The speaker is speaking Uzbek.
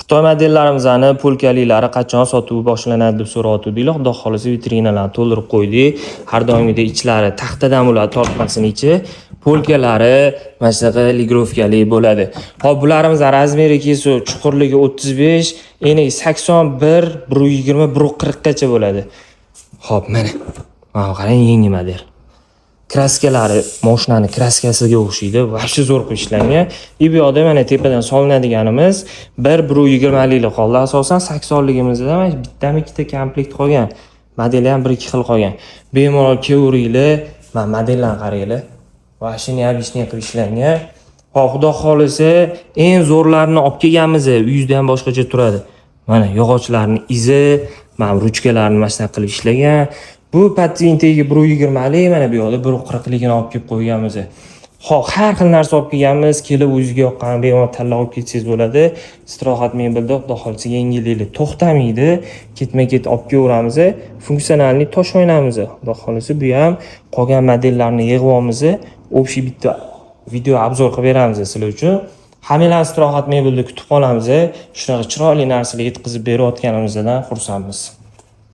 Xitoy modellarimizning polkaliklari qachon sotuvi boshlanadi deb so'rayotgandinglar. Xudo xolisa vitrinalarni to'ldirib qo'ydik. Har doimgidek ichlari taxtadan bo'ladi, tortmasini ichi. Polkalari mana shunaqa ligrovkali bo'ladi. Hop, bularimiz razmeri kelsa chuqurligi 35, eni 81, 120, 140 gacha bo'ladi. Hop, mana. Mana qarang, yangi model. Kraskalari mashinani kraskasiga o'xshaydi. Vobshe zo'r qilib ishlangan. Bu yoqda mana tepadan solinadiganimiz 120 lik qoldi. Asosan 80 ligimizda mana bittami ikkita komplekt qolgan. Modeli ham 1-2 xil qolgan. Bemalol kelavringlar, mana modellarni qaranglar. Vobshe neobishniy qilib ishlangan. Hop, xudo xolisa eng zo'rlarini olib kelganmiz. Uyingizda ham boshqacha turadi. Mana yog'ochlarning izi, mana ruchkalarni mashina qilib ishlagan. Bu patentagi 120 lik, mana bu yoqda 140 ligini olib kelib qo'yganmiz. Xo'p, har xil narsa olib kelganmiz. Kelib o'zingizga yoqqan bemalol tanlab olib ketsangiz bo'ladi. Istirohat mebelda xudo xolisa yengilliklar to'xtamaydi. Ketma-ket olib kelaveramiz. Funksionalni tosh o'ynamiz. Xudo xolisa bu ham qolgan modellarni yig'ib olamiz. Общий bitta video obzor qilib beramiz sizlar uchun. Hammalarni istirohat mebelda kutib qolamiz. Shunaqa chiroyli narsalar yetkazib berayotganimizdan xursandmiz.